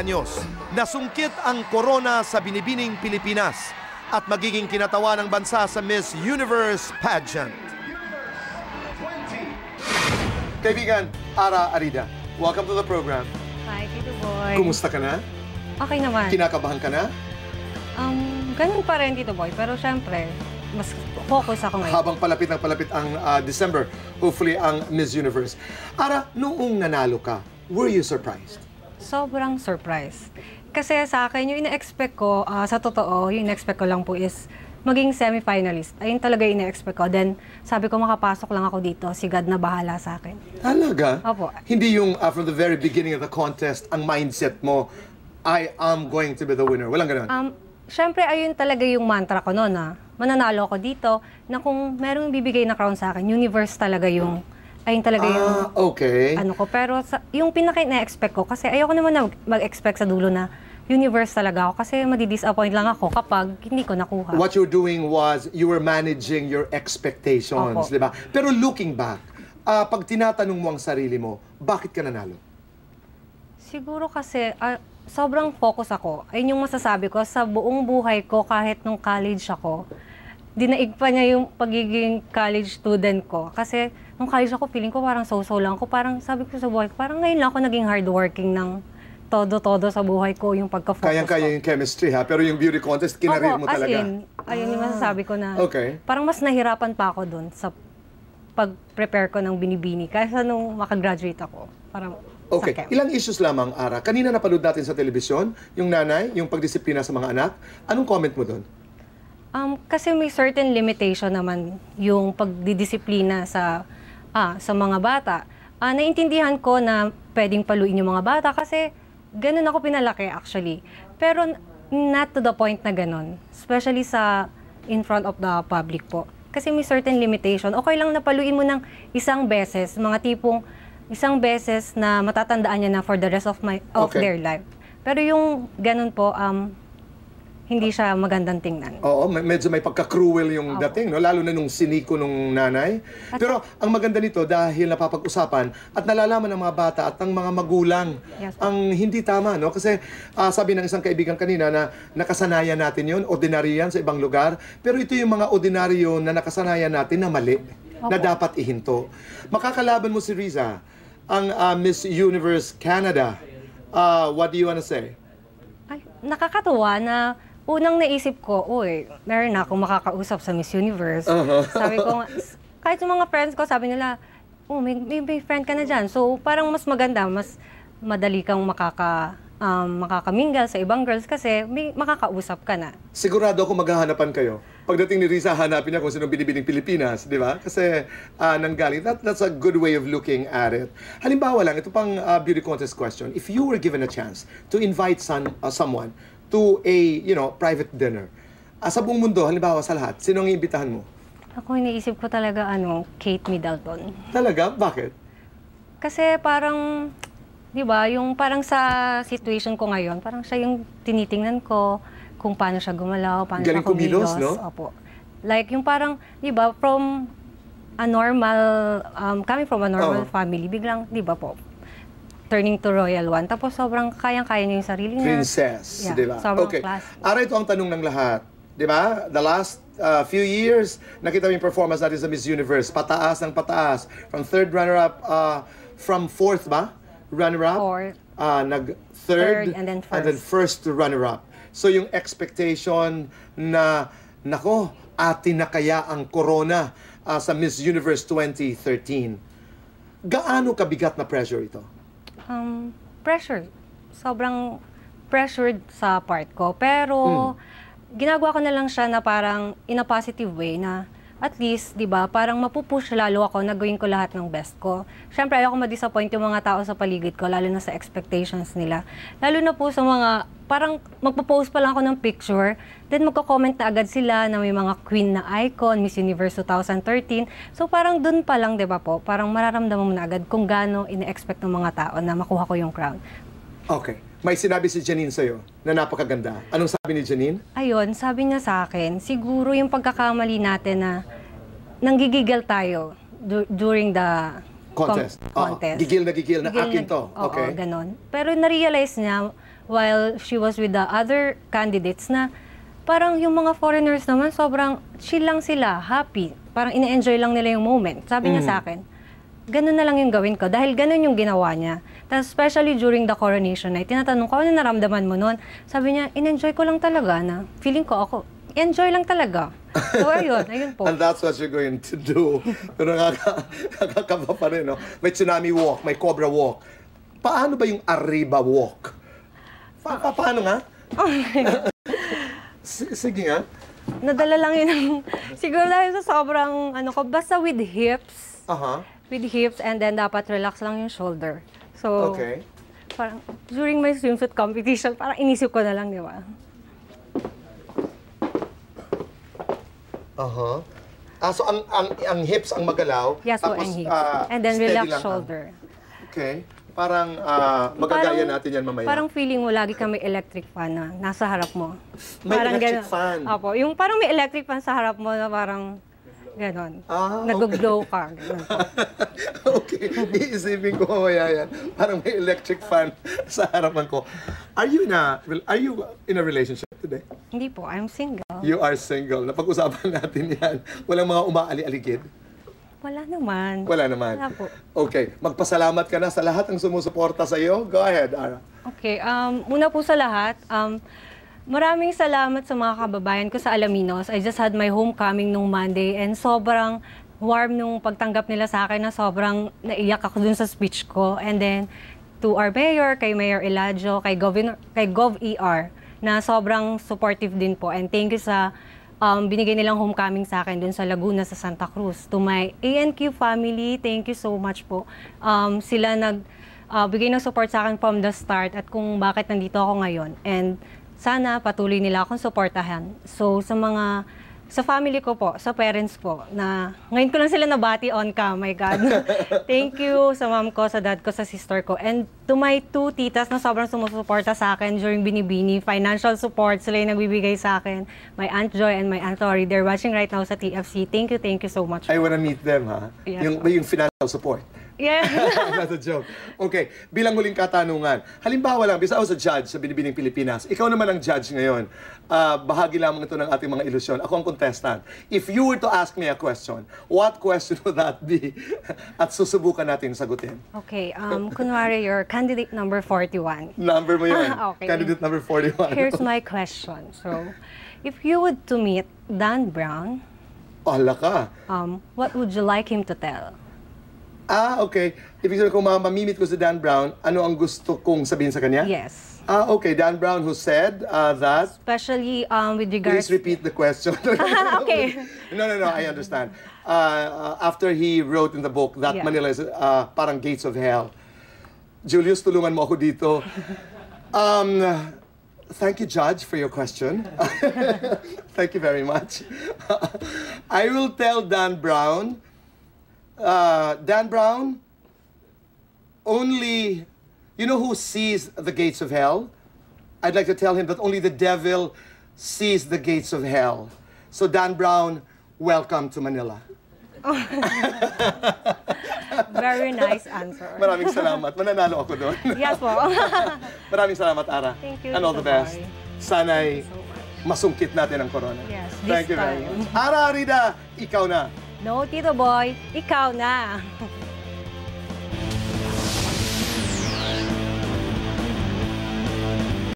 anyos. Nasungkit ang corona sa binibining Pilipinas at magiging kinatawa ng bansa sa Miss Universe pageant. Kaibigan, Ara Arida, welcome to the program. Hi, Tito Boy. Kumusta ka na? Okay naman. Kinakabahan ka na? Ganun pa rin, Tito Boy. Pero syempre, mas focus ako ngayon. Habang palapit ang December, hopefully ang Miss Universe. Ara, noong nanalo ka, were you surprised? Sobrang surprise. Kasi sa akin, yung ina-expect ko, sa totoo, yung ina-expect ko lang po is maging semi-finalist. Ayun talaga yung ina-expect ko. Then, sabi ko makapasok lang ako dito. Si God na bahala sa akin. Talaga? Opo. Hindi yung from the very beginning of the contest, ang mindset mo, I am going to be the winner. Walang ganun? Syempre, ayun talaga yung mantra ko noon na mananalo ako dito, na kung merong bibigay na crown sa akin, universe talaga yung, ayun talaga yung, okay. ano ko. Pero yung pinaka-na-expect ko, kasi ayoko naman na mag-expect sa dulo na universe talaga ako, kasi madi-disappoint lang ako kapag hindi ko nakuha. What you're doing was, you were managing your expectations, di ba? Pero looking back, pag tinatanong mo ang sarili mo, bakit ka nanalo? Siguro kasi, sobrang focus ako. Ayun yung masasabi ko, sa buong buhay ko, kahit nung college ako, dinaig pa niya yung pagiging college student ko. Kasi nung college ako, feeling ko parang so-so lang ako. Parang sabi ko sa buhay ko, parang ngayon lang ako naging hardworking ng todo-todo sa buhay ko, yung pagka-focus Kayang-kaya yung chemistry, ha? Pero yung beauty contest, kinarir mo talaga. Ayun yung masasabi ko na, okay. Parang mas nahirapan pa ako dun sa pag-prepare ko ng binibini. Kaysa nung makagraduate ako. Parang, okay. Ilang issues lamang, Ara? Kanina napanood natin sa telebisyon, yung nanay, yung pagdisiplina sa mga anak. Anong comment mo doon? Kasi may certain limitation naman yung pagdidisiplina sa mga bata. Naintindihan ko na pwedeng paluin yung mga bata kasi ganun ako pinalaki actually. Pero not to the point na ganun. Especially in front of the public po. Kasi may certain limitation. Okay lang na paluin mo ng isang beses, mga tipong isang beses na matatandaan niya na for the rest of their life. Pero yung ganun po, hindi siya magandang tingnan. Oo, medyo may pagka-cruel yung dating, no? Lalo na nung siniko nung nanay. Pero ang maganda nito, dahil napapag-usapan at nalalaman ng mga bata at ng mga magulang ang hindi tama, no? Kasi sabi ng isang kaibigan kanina na nakasanayan natin yun, ordinary yan sa ibang lugar. Pero ito yung mga ordinaryo na nakasanayan natin na mali, na dapat ihinto. Makakalaban mo si Riza, ang Miss Universe Canada. What do you wanna say? Ay, nakakatuwa na unang naisip ko, meron na akong makakausap sa Miss Universe. Sabi ko, kahit yung mga friends ko, sabi nila, may friend ka na dyan. So, parang mas maganda, mas madali kang makakamingal sa ibang girls kasi may makakausap ka na. Sigurado ako maghahanapan kayo. Pagdating ni Riza, hanapin niya kung sinong binibining Pilipinas, di ba? Kasi nanggaling. That's a good way of looking at it. Halimbawa lang, ito pang beauty contest question. If you were given a chance to invite someone to a, private dinner, sa buong mundo, halimbawa sa lahat, sino ang iimbitahan mo? Ako, iniisip ko talaga, Kate Middleton. Talaga? Bakit? Kasi parang, di ba, yung parang sa situation ko ngayon, parang siya yung tinitingnan ko, kung paano siya gumalaw, paano siya kumilos. No? Opo. Like, yung parang, di ba, from a normal, coming from a normal family, biglang, di ba po, turning to royal one. Tapos sobrang kayang-kaya niya yung sarili niya. Princess, yeah, di ba? Okay. Class. Ara, ito ang tanong ng lahat. Di ba? The last few years, nakita mo yung performance natin sa Miss Universe. Pataas ng pataas. From third runner-up, from fourth ba? Runner-up? Fourth. Nag-third, and then first runner-up. So yung expectation na, nako, atin na kaya ang corona sa Miss Universe 2013. Gaano kabigat na pressure ito? Pressure. Sobrang pressured sa part ko. Pero, ginagawa ko na lang siya na parang in a positive way na at least, di ba, parang mapupush lalo ako na gawin ko lahat ng best ko. Siyempre, ayoko ma-disappoint yung mga tao sa paligid ko, lalo na sa expectations nila. Lalo na po sa mga, parang magpo-post pa lang ako ng picture, then magko-comment na agad sila na may mga queen na icon, Miss Universe 2013. So parang dun pa lang, di ba po, parang mararamdaman mo na agad kung gaano ine-expect ng mga tao na makuha ko yung crown. Okay. May sinabi si Janine sa'yo na napakaganda. Anong sabi ni Janine? Ayun, sabi niya sa akin, siguro yung pagkakamali natin na nanggigigil tayo during the contest. contest. Gigil na akin to. Okay. Oo, ganon. Pero na-realize niya, while she was with the other candidates na parang yung mga foreigners naman sobrang chill lang sila, happy. Parang ine-enjoy lang nila yung moment. Sabi niya sa akin, ganun na lang yung gawin ko dahil ganun yung ginawa niya. Tapos especially during the coronation night, tinatanong ko, ano naramdaman mo noon? Sabi niya, in-enjoy ko lang talaga na feeling ko ako, enjoy lang talaga. So ayun po. And that's what you're going to do. Pero nakakaba pa rin, no? May tsunami walk, may cobra walk. Paano ba yung Arriba walk? Paano nga? Sige nga. Nadala lang yun ng, siguro dahil sa sobrang, basta with hips. With hips and then dapat relax lang yung shoulder. So, okay. Parang during my swimsuit competition, parang inisip ko na lang, di ba? So ang hips ang magalaw. Yes, so tapos, ang hips. And then steady relax lang shoulder. Okay. Parang magagaya natin yan mamaya. Parang feeling mo lagi kang may electric fan na nasa harap mo. May parang electric fan? Opo. Yung parang may electric fan sa harap mo na parang ganon. Nag-glow ka. Okay. Iisipin ko mamaya yan. Parang may electric fan sa harapan ko. Are you in a relationship today? Hindi po. I'm single. You are single. Napag-usapan natin yan. Walang mga umaali-aligid? Wala naman. Wala naman? Wala po. Okay. Magpasalamat ka na sa lahat ng sumusuporta sa iyo. Go ahead, Ara. Okay. Una po sa lahat, maraming salamat sa mga kababayan ko sa Alaminos. I just had my homecoming nung Monday and sobrang warm nung pagtanggap nila sa akin na sobrang naiyak ako dun sa speech ko. And then, to our mayor, kay Mayor Eladio, kay Gov.ER, na sobrang supportive din po. And thank you sa binigay nilang homecoming sa akin dun sa Laguna, sa Santa Cruz. To my ANQ family, thank you so much po. Sila bigay ng support sa akin from the start at kung bakit nandito ako ngayon. And sana patuloy nila akong suportahan. So sa family ko po, sa parents po, na ngayon ko lang sila nabati on cam, my God. Thank you sa mom ko, sa dad ko, sa sister ko. And to my 2 titas na sobrang sumusuporta sa akin during Binibini, financial support, sila yung nagbibigay sa akin. My Aunt Joy and my Aunt Tori, they're watching right now sa TFC. Thank you so much. I wanna meet them, ha? Yes, yung financial support. Yeah. Not a joke. Okay, bilang huling katanungan. Halimbawa lang, bisa ako sa judge sa Binibining Pilipinas. Ikaw naman ang judge ngayon. Bahagi lamang ito ng ating mga ilusyon. Ako ang contestant. If you were to ask me a question, what question would that be? At susubukan natin sagutin. Okay, kunwari you're candidate number 41. Number mo yan. Okay. Candidate number 41. Here's my question. So, if you would to meet Dan Brown, Ala ka. what would you like him to tell? Okay. Ibig sabihin, kung mamimit ko si Dan Brown, ano ang gusto kong sabihin sa kanya? Yes. Okay. Dan Brown who said that... Especially with regards... Please repeat the question. Okay. No, I understand. After he wrote in the book that Manila is parang gates of hell. Julius, tulungan mo ako dito. Thank you, Judge, for your question. Thank you very much. I will tell Dan Brown, only, you know who sees the gates of hell? I'd like to tell him that only the devil sees the gates of hell. So Dan Brown, welcome to Manila. Very nice answer. Maraming salamat. Mananalo ako doon. Yes po. Maraming salamat, Ara. Thank you. And all the best. Sana'y masungkit natin ang corona. Yes, Thank you very much. Ara Arida, ikaw na. No, Tito Boy, ikaw na.